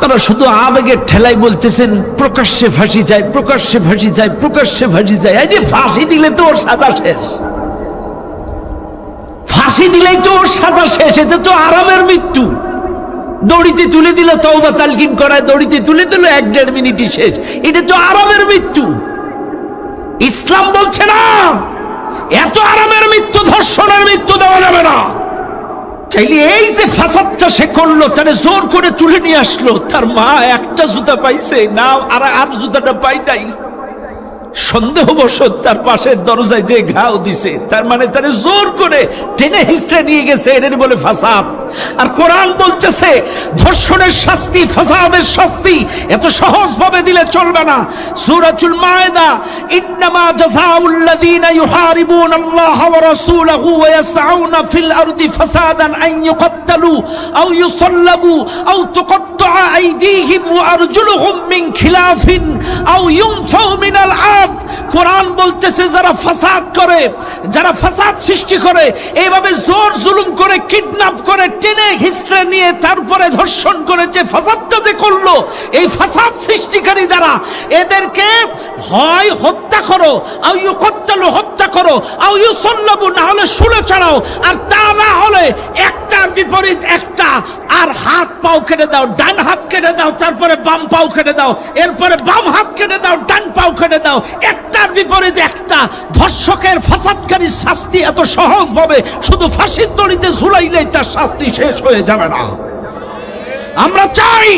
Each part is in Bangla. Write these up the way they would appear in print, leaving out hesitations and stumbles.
আপনারা শুধু আবেগের ঠেলাই বলতেছেন প্রকাশ্যে ফাঁসি যায়, প্রকাশ্যে ফাঁসি যায়, প্রকাশ্যে ফাঁসি যায়। এই যে ফাঁসি দিলে তো ওর সাজা শেষ, ফাঁসি দিলেই তো ওর সাজা শেষ। এটা তো আরামের মৃত্যু। দড়িতে তুলে দিলে তওবা তালকিন করায়, দড়িতে তুলে দিলে 1-1.5 মিনিটই শেষ। এটা তো আরামের মৃত্যু। ইসলাম বলছে না এত আরামের মৃত্যু, ধর্ষণের মৃত্যু দেওয়া যাবে না। চাইলে এই যে ফাসাদটা সে করলো, তারে জোর করে তুলে নিয়ে আসলো, তার মা একটা জুতা পাইছে না, আর জুতাটা পাই নাই, সন্দেহবশত তার পাশের দরজায় যে ঘাও দিছে, তার মানে তারে জোর করে টেনে হিঁচড়ে নিয়ে গেছে, এর বলে ফাসাদ। আর কোরআন বলতেছে ধর্ষণের শাস্তি, ফাসাদের শাস্তি এত সহজ ভাবে দিলে চলবে না। সূরাতুল মায়েদা, ইন্নামা জাযাউল লাযীনা ইউহারিবুনাল্লাহা ওয়া রাসূলাহু ওয়া ইয়াসআউনা ফিল আরদি ফাসাদান আন ইউকাত্তালু আও ইউসাল্লাবু আও তুকাত্তাআ আইদিহিম ওয়া আরজুলুহুম মিন খিলাফিন আও ইউনফাউ মিনাল আরদ। কোরআন বলতেছে যারা ফাসাদ করে, যারা ফাসাদ সৃষ্টি করে, এইভাবে জোর জুলুম করে, কিডন্যাপ করে, টেনে হিঁচড়ে নিয়ে তারপরে ধর্ষণ করেছে, ফাসাদটা যে করলো, এই ফাসাদ সৃষ্টিকারী যারা, এদেরকে হয় হত্যা করো, আও ইউকাত্তালু, হত্যা করো, আও ইউসাল্লাবু, না হলে শুলে চড়াও, আর তা না হলে একটার বিপরীত একটা, আর হাত পাও কেটে দাও, ডান হাত কেটে দাও, তারপরে বাম পাও কেটে দাও, এরপরে বাম হাত কেটে দাও, ডান পাও কেটে দাও, একটার বিপরীত একটা। ধর্ষকের, ফাসাদকারীর শাস্তি এত সহজ ভাবে শুধু ফাঁসির দড়িতে ঝুলাইলেই তার শাস্তি শেষ হয়ে যাবে না। আমরা চাই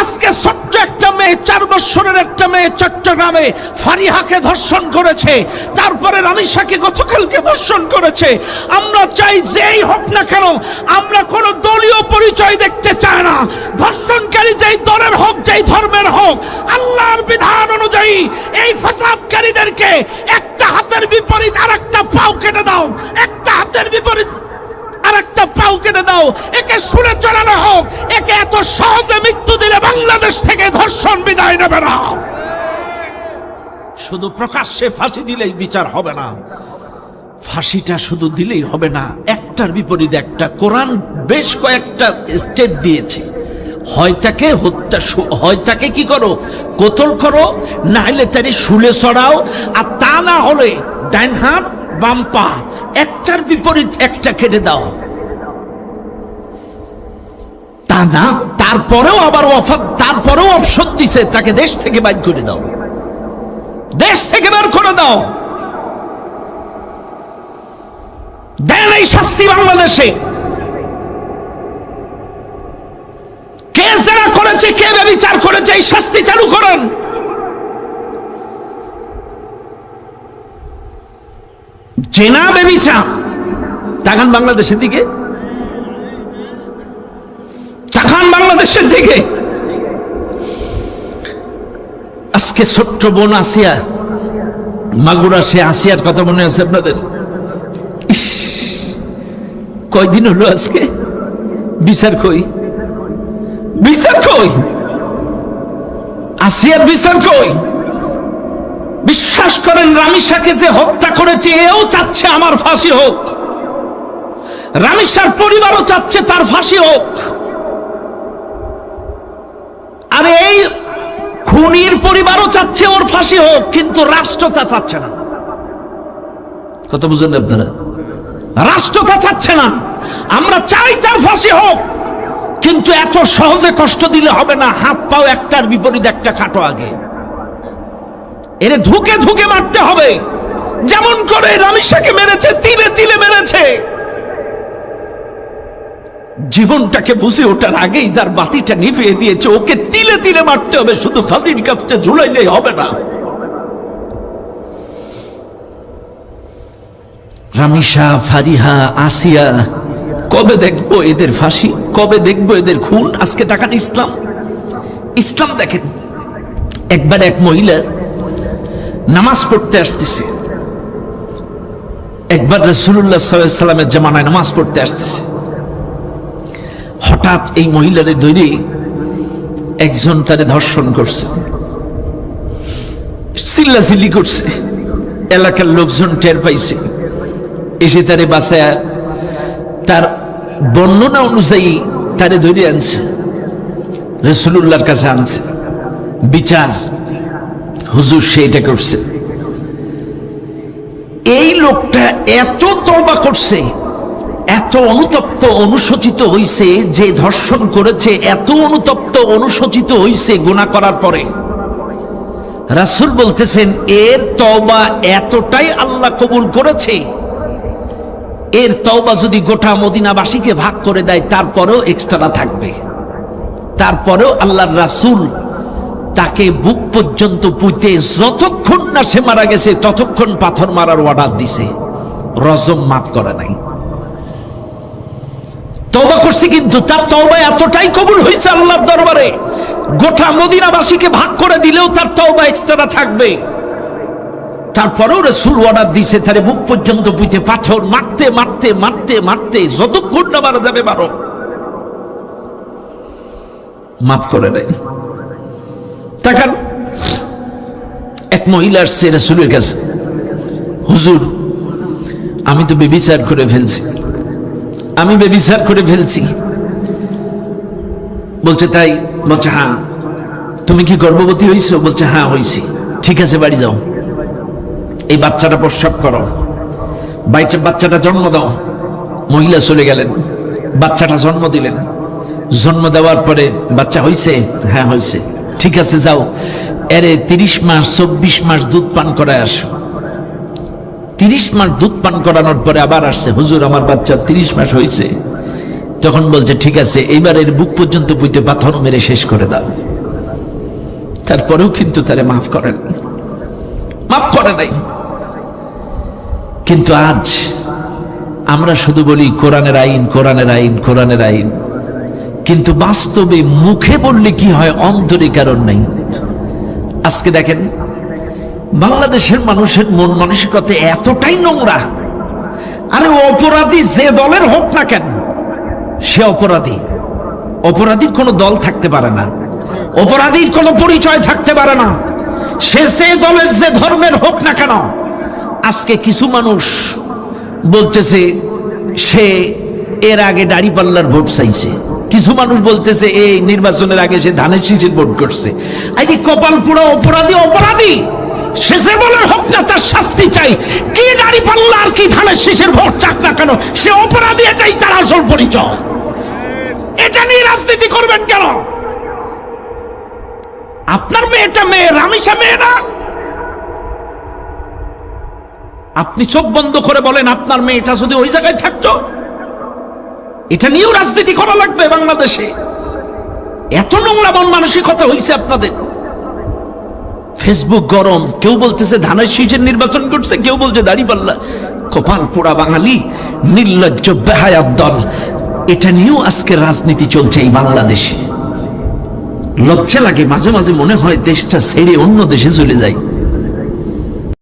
আজকে ছোট্ট একটা মেয়ে, 4 বছরের একটা মেয়ে চট্টগ্রামে ফারিহাকে ধর্ষণ করেছে, তারপরে রামিসাকে গতকালকে ধর্ষণ করেছে। আমরা চাই যেই হোক না কেন, আমরা কোনো দলীয় পরিচয় দেখতে চাই না। ধর্ষণকারী যেই দলের হোক, যেই ধর্মের হোক, আল্লাহর বিধান অনুযায়ী এই ফাসাদকারীদেরকে একটা হাতের বিপরীত আরেকটা পাও কেটে দাও, একটা হাতের বিপরীত আরেকটা পাও কেটে দাও, একে শুনে চলানো হোক। একে এত সহজে মৃত্যু দিলে বাংলাদেশ থেকে ধর্ষণ বিদায় নেবে না। শুধু প্রকাশ্যে ফাঁসি দিলেই বিচার হবে না, ফাঁসিটা শুধু দিলেই হবে না, একটার বিপরীত একটা। কোরআন বেশ কয়েকটা স্টেপ দিয়েছে। হয় তাকে হত্যা, হয় তাকে কি করো, কতল করো, না হলে তারে শুলে চড়াও, আর তা না হলে ডান হাত বাম পা একটার বিপরীত একটা কেটে দাও। তা না, তারপরেও আবার তারপরেও অপশন দিছে, তাকে দেশ থেকে বাইর করে দাও, দেশ থেকে বের করে দাও। দেন এই শাস্তি বাংলাদেশে। কে জেনা করেছে, কে ব্যভিচার করেছে, এই শাস্তি চালু করেন। জেনা, ব্যভিচার, তাকান বাংলাদেশের দিকে, তাকান বাংলাদেশের দিকে। আজকে ছোট্ট বোন আসিয়া, মাগুরা, সে আসিয়ার কথা মনে আছে আপনাদের? কয়দিন হলো আজকে, বিচার কই, বিচার কই, আসিয়ার বিচার কই? বিশ্বাস করেন, রামিসাকে যে হত্যা করেছে এও চাচ্ছে আমার ফাঁসি হোক, রামিসার পরিবারও চাচ্ছে তার ফাঁসি হোক। আর এই খুনির পরিবারও চাচ্ছে ওর ফাঁসি হোক, কিন্তু রাষ্ট্র তা চাচ্ছে না। কত বুঝেন আপনারা? রাষ্ট্র তা চাচ্ছে না। আমরা চাই তার ফাঁসি হোক, কিন্তু এত সহজে কষ্ট দিলে হবে না। হাত পাও একটার বিপরীত একটা কাটো আগে, এরে ধুকে ধুকে মারতে হবে, যেমন করে রামিসাকে মেরেছে, তিলে তিলে মেরেছে। জীবনটাকে বুঝে ওঠার আগেই তার বাতিটা নিভিয়ে দিয়েছে। ওকে তিলে তিলে মারতে হবে, শুধু ফাঁসির কাছে ঝুলাইলেই হবে না। রামিসা, ফারিহা, আসিয়া, কবে দেখবো এদের ফাঁসি, কবে দেখবো এদের খুন? আজকে তাকান ইসলাম, ইসলাম দেখেন। একবার এক মহিলা নামাজ পড়তে আসতেছে, একবার রাসূলুল্লাহ সাল্লাল্লাহু আলাইহি ওয়াসাল্লামের জামানায় নামাজ পড়তে আসতেছে। হঠাৎ এই মহিলারে ধরে একজন তারে ধর্ষণ করছে, চিল্লাচিল্লি করছে। এলাকার লোকজন টের পাইছে, এসে তারে বাসায়, তার বর্ণনা অনুযায়ী তারে ধরে আনছে। রাসূলুল্লাহর কাছে আনছে, বিচার হুজুর সেটা করছে। এই লোকটা এত তওবা করছে, এত অনুতপ্ত অনুশোচিত হইছে, যে ধর্ষণ করেছে এত অনুতপ্ত অনুশোচিত হইছে গুনাহ করার পরে। রাসূল বলতেছেন এর তওবা এতটাই আল্লাহ কবুল করেছে, এর তওবা যদি গোটা মদিনাবাসীকে ভাগ করে দেয় তারপরেও এক্সট্রা থাকবে। তারপরেও আল্লাহর রাসূল তাকে বুক পর্যন্ত পুঁতে যতক্ষণ না সে মারা গেছে ততক্ষণ পাথর মারার অর্ডার দিছে, রজম মাফ করে নাই। তওবা করছে, কিন্তু তার তওবা এতটাই কবুল হয়েছে আল্লাহর দরবারে, গোটা মদিনাবাসীকে ভাগ করে দিলেও তার তওবা এক্সট্রা থাকবে। তারপরেও রাসূল অর্ডার দিছে তারে বুক পর্যন্ত পুঁতে পাথর মারতে মারতে মারতে মারতে যতক্ষণ না মারা যাবে মারো, মাফ করে নাই। তাকান, এক মহিলা আসছে রাসূলের কাছে, হুজুর আমি তো বেবিচার করে ফেলছি, আমি বেবিচার করে ফেলছি। বলছে তাই? বলছে হ্যাঁ। তুমি কি গর্ভবতী হইছো? বলছে হ্যাঁ হইছি। ঠিক আছে বাড়ি যাও, এই বাচ্চাটা প্রসব করো, বাচ্চাটা জন্ম দাও। মহিলা চলে গেলেন, বাচ্চাটা জন্ম দিলেন। জন্ম দেওয়ার পরে বাচ্চা হইছে? হ্যাঁ হইছে। ঠিক আছে যাও, এরে 30 মাস 24 মাস দুধ পান করায় আসো। 30 মাস দুধ পান করানোর পরে আবার আসছে, হুজুর আমার বাচ্চা 30 মাস হয়েছে। তখন বলছে ঠিক আছে, এইবার এর বুক পর্যন্ত পুঁতে পাথর মেরে শেষ করে দাও। তারপরেও কিন্তু তারে মাফ করেন, মাফ করে নাই। কিন্তু আজ আমরা শুধু বলি কোরআনের আইন, কোরআনের আইন, কোরআনের আইন, কিন্তু বাস্তবে মুখে বললে কি হয়, অন্তরে কারণ নাই। আজকে দেখেন বাংলাদেশের মানুষের মন মানসিকতা এতটাই নোংরা। আরে অপরাধী যে দলের হোক না কেন সে অপরাধী, অপরাধীর কোনো দল থাকতে পারে না, অপরাধীর কোনো পরিচয় থাকতে পারে না, সে যে দলের যে ধর্মের হোক না কেন। আজকে কিছু মানুষ বলতেছে সে এর আগে দাড়িপাল্লার ভোট চাইছে, কিছু মানুষ বলতেছে এই নির্বাচনের আগে সে ধানের শীষের ভোট করছে। আই কপাল পুরো অপরাধী, অপরাধী সে যে দলের হোক না তার শাস্তি চাই। কি দাড়িপাল্লা আর কি ধানের শীষের ভোট চাক না কেন, সে অপরাধী, এটাই তার আসল পরিচয়। এটা নিয়ে রাজনীতি করবেন কেন? আপনার মেয়েটা মেয়ে, রামিসা মেয়ে না? আপনি চোখ বন্ধ করে বলেন আপনার মেয়েটা যদি ওই জায়গায় থাকতো। এটা নিয়েও রাজনীতি করা লাগবে বাংলাদেশে? এত নোংরা মন মানসিকতা হয়েছে আপনাদের। ফেসবুক গরম, কেউ বলতেছে ধানের শীষের নির্বাচন করছে, কেউ বলছে দাড়িপাল্লা। কপাল পোড়া বাঙালি, নির্লজ্জ বেহায়াত দল। এটা নিয়েও আজকে রাজনীতি চলছে এই বাংলাদেশে। লজ্জা লাগে, মাঝে মাঝে মনে হয় দেশটা ছেড়ে অন্য দেশে চলে যায়।